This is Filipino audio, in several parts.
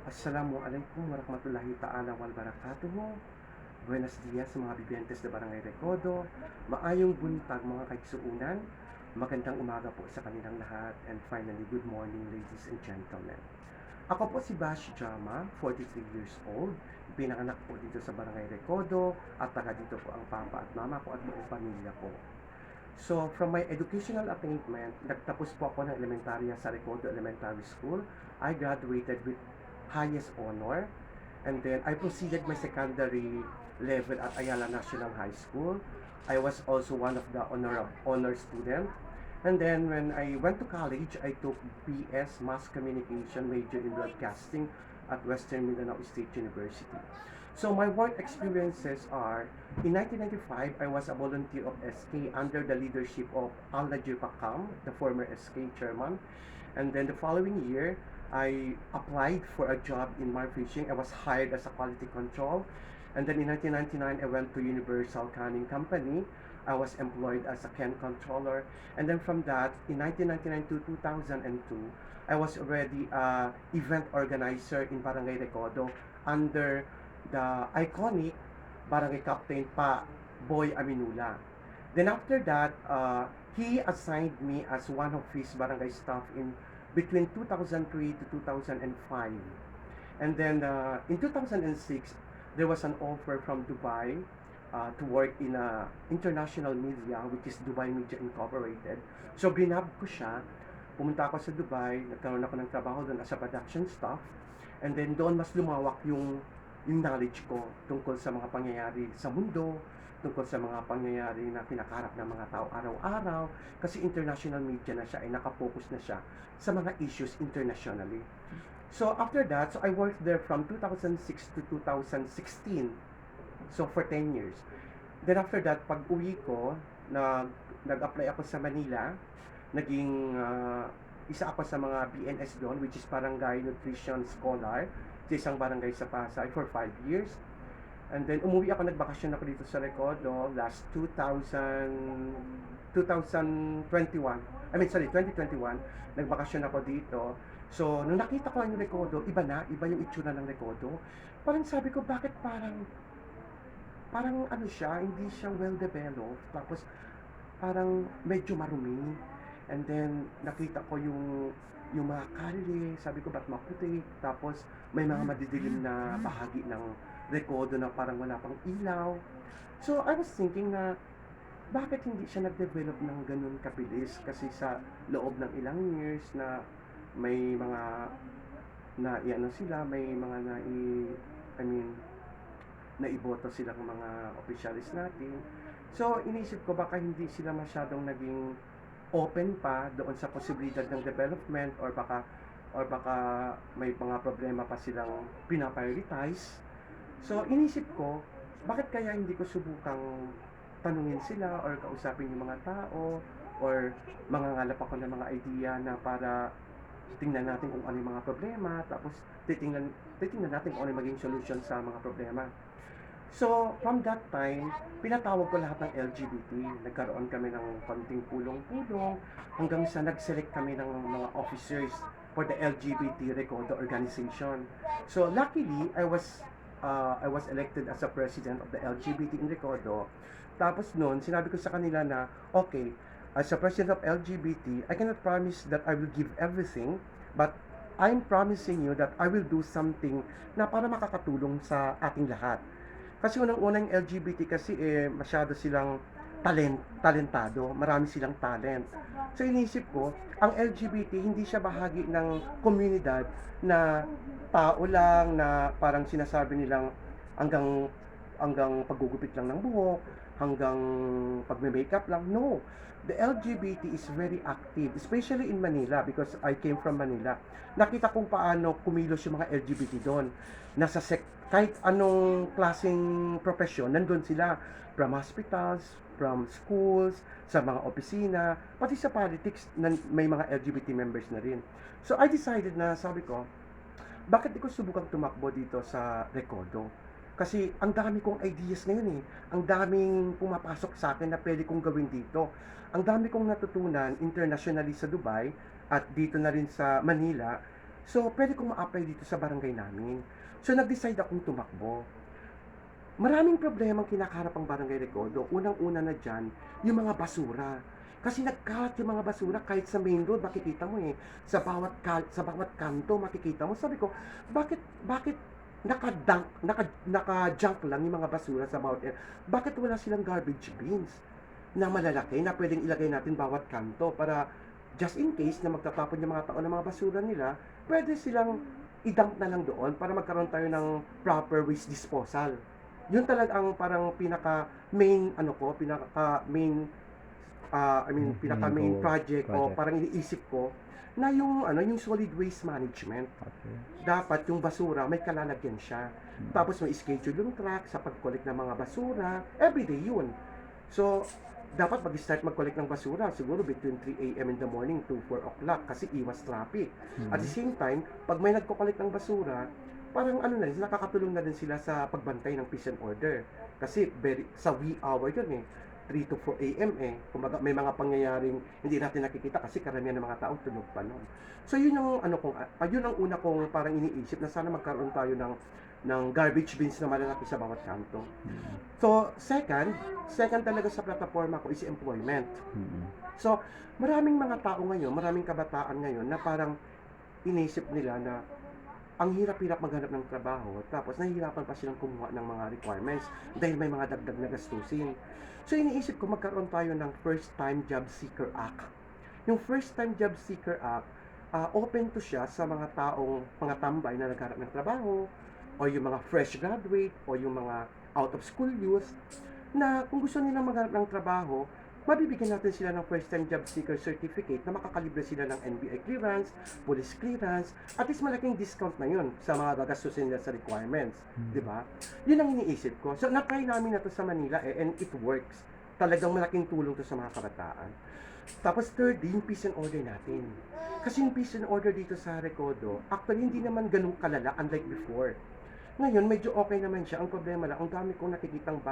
Assalamualaikum warahmatullahi ta'ala wal barakatuhu. Buenos dias mga bibiyentes de Barangay Recodo. Maayong buntag mga kaigsuunan. Magandang umaga po sa kanilang lahat. And finally, good morning ladies and gentlemen. Ako po si Bash Jama, 43 years old. Pinanganak po dito sa Barangay Recodo at taga dito po ang papa at mama ko at buong pamilya ko. So, from my educational attainment, nagtapos po ako ng elementarya sa Recodo Elementary School. I graduated with highest honor. And then, I proceeded my secondary level at Ayala National High School. I was also one of the honor student. And then, when I went to college, I took BS Mass Communication major in broadcasting at Western Mindanao State University. So my work experiences are, in 1995, I was a volunteer of SK under the leadership of Al Najir Pakam, the former SK chairman. And then the following year, I applied for a job in mar fishing. I was hired as a quality control. And then in 1999, I went to Universal Canning Company. I was employed as a can controller. And then from that, in 1999 to 2002, I was already a event organizer in Barangay Recodo under the iconic Barangay Captain Pa Boy Aminula. Then after that, he assigned me as one of his barangay staff in between 2003 to 2005. And then in 2006, there was an offer from Dubai to work in a international media, which is Dubai Media Incorporated. So ginab ko siya, pumunta ako sa Dubai, nagkaroon ako ng trabaho doon as a production staff. And then doon mas lumawak yung knowledge ko tungkol sa mga pangyayari sa mundo, tungkol sa mga pangyayari na kinakarap ng mga tao araw-araw, kasi international media na siya, ay nakapokus na siya sa mga issues internationally. So after that, so I worked there from 2006 to 2016. So for 10 years. Then after that, pag uwi ko, nag-apply ako sa Manila, naging isa ako sa mga BNS doon, which is Barangay Nutrition Scholar, sa isang barangay sa Pasay for 5 years. And then umuwi ako, nagbakasyon ako dito sa Recodo last 2021. I mean, sorry, 2021. Nagbakasyon ako dito. So, nung nakita ko yung Recodo, iba yung itsura ng Recodo. Parang sabi ko, bakit parang ano siya, hindi siya well developed. Tapos parang medyo marumi. And then nakita ko yung mga kalye, sabi ko ba't maputi, tapos may mga madidilim na bahagi ng Recodo na parang wala pang ilaw. So I was thinking na bakit hindi siya nag-develop ng ganun kabilis, kasi sa loob ng ilang years na may mga may mga I mean naiboto silang mga opisyalis natin. So inisip ko baka hindi sila masyadong naging open pa doon sa posibilidad ng development, or baka may mga problema pa silang pinaprioritize. So inisip ko, bakit kaya hindi ko subukang tanungin sila or kausapin yung mga tao, or mangangalap ako ng mga idea na para tingnan natin kung ano yung mga problema, tapos titingnan natin kung ano yung maging solution sa mga problema. So, from that time, pinatawag ko lahat ng LGBT. Nagkaroon kami ng konting pulong-pulong hanggang sa nag-select kami ng mga officers for the LGBT Recodo organization. So, luckily, I was elected as a president of the LGBT in Recodo. Tapos noon, sinabi ko sa kanila na, okay, as a president of LGBT, I cannot promise that I will give everything, but I'm promising you that I will do something na para makakatulong sa ating lahat. Kasi unang-unang LGBT kasi masyado silang talentado, marami silang talent. So inisip ko, ang LGBT hindi siya bahagi ng komunidad na tao lang na parang sinasabi nilang hanggang paggugupit lang ng buhok, hanggang pagme-makeup lang. No. The LGBT is very active, especially in Manila, because I came from Manila. Nakita kong paano kumilos yung mga LGBT doon. Kahit anong klaseng profesyon, nandun sila. From hospitals, from schools, sa mga opisina, pati sa politics, may mga LGBT members na rin. So I decided na, sabi ko, bakit di ko subukang tumakbo dito sa Recodo? Kasi ang dami kong ideas ngayon eh. Ang daming pumapasok sa akin na pwede kong gawin dito. Ang dami kong natutunan internationally sa Dubai at dito na rin sa Manila So, pwede kong ma-apply dito sa barangay namin. So, nag-decide akong tumakbo. Maraming problemang kinakaharap ang Barangay Recodo. Unang-una na diyan, yung mga basura. Kasi nagkalat yung mga basura kahit sa main road makikita mo eh. Sa bawat kanto makikita mo. Sabi ko, bakit naka-junk lang yung mga basura sa bawat area? Bakit wala silang garbage bins na malalaki na pwedeng ilagay natin bawat kanto para just in case na magtatapon yung mga tao ng mga basura nila, pwede silang i-dump na lang doon para magkaroon tayo ng proper waste disposal. Yun talaga ang parang pinaka main pinaka main project o Project. parang iniisip ko na yung solid waste management. Okay. Dapat yung basura may kalalagyan siya. Tapos may schedule yung truck sa pag-collect ng mga basura. Everyday yun. So, dapat mag-start mag-collect ng basura siguro between 3 a.m. in the morning to 4 o'clock kasi iwas traffic. At the same time, pag may nagko-collect ng basura, parang nakakatulong na din sila sa pagbantay ng peace and order. Kasi sa wee hour yun eh. 3 to 4 a.m. eh. Kumbaga may mga pangyayaring hindi natin nakikita kasi karamihan ng mga tao tulog pa noon. So yun yung yun ang una kong parang iniisip na sana magkaroon tayo ng garbage bins na malalaki sa bawat kanto. So second talaga sa plataforma ko is employment. So maraming mga tao ngayon, maraming kabataan ngayon na parang inisip nila na ang hirap-hirap maghanap ng trabaho, tapos nahihirapan pa silang kumuha ng mga requirements dahil may mga dagdag na gastusin. So iniisip ko magkaroon tayo ng First Time Job Seeker Act. Yung First Time Job Seeker Act, open to siya sa mga mga tambay na naghanap ng trabaho, o yung mga fresh graduate, o yung mga out of school youth, na kung gusto nilang maghanap ng trabaho, mabibigyan natin sila ng First Time Job Seeker Certificate na makakalibre sila ng NBI clearance, police clearance, at least malaking discount na yun sa mga gagastusin nila sa requirements. Di ba? Yun ang iniisip ko. So, na-try namin na to sa Manila and it works. Talagang malaking tulong to sa mga kabataan. Tapos third, yung peace and order natin. Kasi yung peace and order dito sa Recodo, actually hindi naman ganun kalala unlike before. Ngayon, medyo okay naman siya. Ang problema lang, ang dami kong nakikitang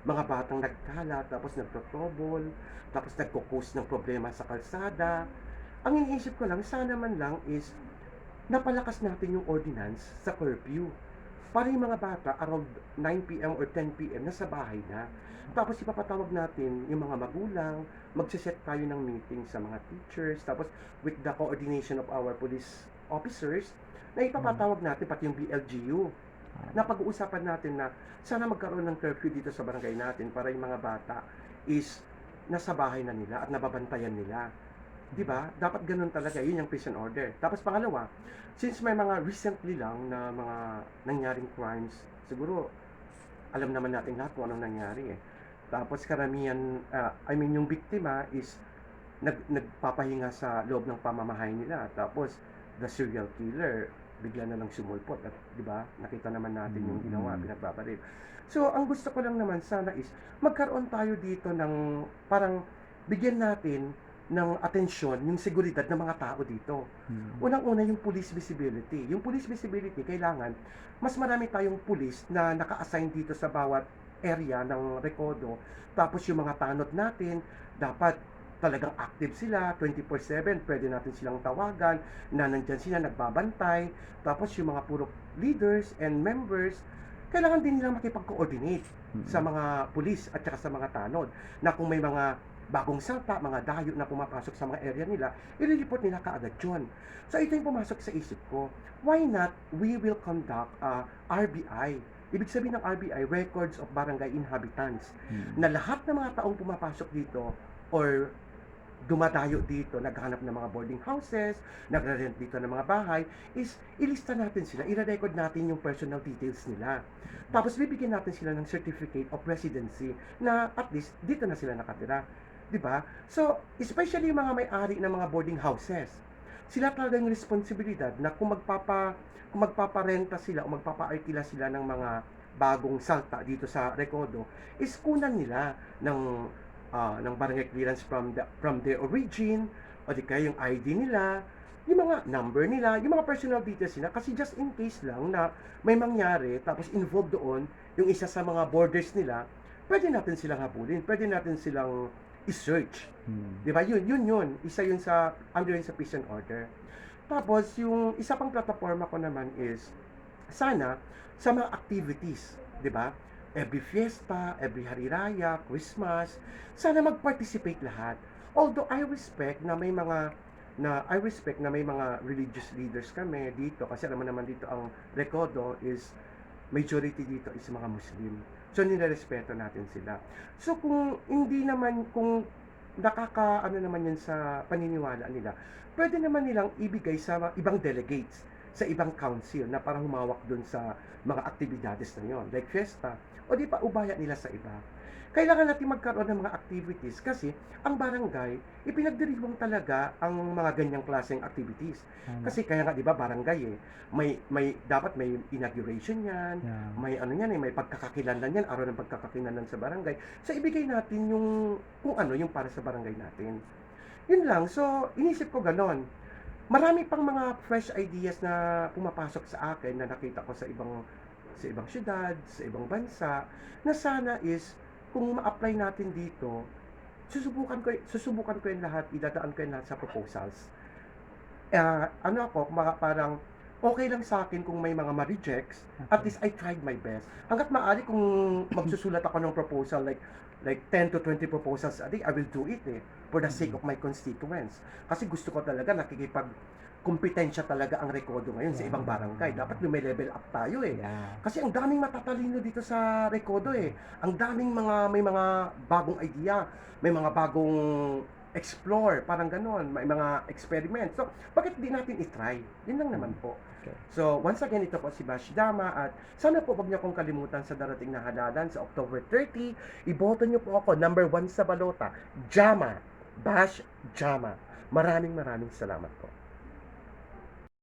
mga batang nagkala, tapos nagtotrouble, tapos nagko-cause ng problema sa kalsada. Ang iniisip ko lang, sana man lang is napalakas natin yung ordinance sa curfew. Para yung mga bata around 9 p.m. or 10 p.m. nasa bahay na. Tapos ipapatawag natin yung mga magulang, magsiset tayo ng meeting sa mga teachers, tapos with the coordination of our police officers, na ipapatawag natin pati yung BLGU na pag-uusapan natin na sana magkaroon ng curfew dito sa barangay natin para yung mga bata is nasa bahay na nila at nababantayan nila. Diba? Dapat ganun talaga. Yun yung peace and order. Tapos pangalawa, since may mga recently lang na mga nangyaring crimes, siguro alam naman natin lahat kung anong nangyari eh. Tapos karamihan, yung biktima is nagpapahinga sa loob ng pamamahay nila. Tapos the serial killer bigla na lang sumulpot at 'di ba? Nakita naman natin yung ginawa, pinagbabaril. So, ang gusto ko lang naman sana is magkaroon tayo dito ng parang bigyan natin ng atensyon yung seguridad ng mga tao dito. Unang-una yung police visibility. Yung police visibility kailangan mas marami tayong police na naka-assign dito sa bawat area ng Recodo. Tapos yung mga tanod natin dapat talagang active sila, 24/7, pwede natin silang tawagan, na nandyan sila nagbabantay, tapos yung mga puro leaders and members, kailangan din nilang makipag-coordinate sa mga pulis at saka sa mga tanod, na kung may mga bagong salta, mga dayo na pumapasok sa mga area nila, i-report nila kaagad yun. So ito yung pumasok sa isip ko, why not we will conduct RBI? Ibig sabihin ng RBI, Records of Barangay Inhabitants, na lahat ng mga taong pumapasok dito or dumadayo dito, naghahanap ng mga boarding houses, nagre-rent dito ng mga bahay, is ilista natin sila, i-record natin yung personal details nila. Tapos bibigyan natin sila ng certificate of residency na at least dito na sila nakatira. 'Di ba? So, especially yung mga may-ari ng mga boarding houses, sila talaga yung responsibilidad na kung magpaparenta sila o magpapaarkila sila ng mga bagong salta dito sa Recodo, is kunan nila ng barangay clearance from their origin, o di kaya yung ID nila, yung mga number nila, yung mga personal details nila, kasi just in case lang na may mangyari, tapos involved doon yung isa sa mga borders nila, pwede natin silang habulin, pwede natin silang i-search. Di ba? Yun. Isa yun under yun sa peace and order. Tapos yung isa pang plataporma ko naman is sana sa mga activities, 'di ba? Every fiesta, every hari raya, Christmas, sana mag-participate lahat. Although I respect na may mga religious leaders kami dito kasi alam mo naman dito ang Recodo is majority dito is mga Muslim. So nirerespeto natin sila. So kung nakaka-ano naman 'yan sa paniniwala nila, puwede naman nilang ibigay sa ibang delegates, sa ibang council na para humawak dun sa mga aktibidades na 'yon, like fiesta, o di pa ubaya nila sa iba. Kailangan natin magkaroon ng mga activities kasi ang barangay, ipinagdiriwang talaga ang mga ganyang klaseng activities. Tama. Kasi kaya nga 'di ba barangay, may dapat may inauguration 'yan, Yeah. may ano 'yan, may pagkakakilanlan 'yan, araw ng pagkakakilanlan sa barangay. So ibigay natin yung kung ano, yung para sa barangay natin. Yun lang. So inisip ko gano'n. Marami pang mga fresh ideas na pumapasok sa akin na nakita ko sa ibang siyudad, sa ibang bansa, na sana is kung ma-apply natin dito, susubukan ko 'yan lahat, idadaan ko 'yan lahat sa proposals. Ano ako, parang okey lang sa'kin kung may mga ma-rejects, at Okey. least I tried my best. Hangga't maaari kung magsusulat ako ng proposal like 10 to 20 proposals a day, I will do it, for the sake Mm. of my constituents. Kasi gusto ko talaga nakikipagkumpitensya talaga ang Recodo ngayon sa ibang barangay. Dapat lume-level up tayo, Yeah. Kasi ang daming matatalino dito sa Recodo, Ang daming may mga bagong idea, may mga bagong explore, parang gano'n, may mga experiment. So, bakit di natin i-try? Yun lang naman po. Okay. So, once again, ito po si Bash Dama at sana po wag niyo akong kalimutan sa darating na halalan sa October 30. Iboto niyo po ako, number 1 sa balota, Jama, Bash Jama. Maraming salamat po.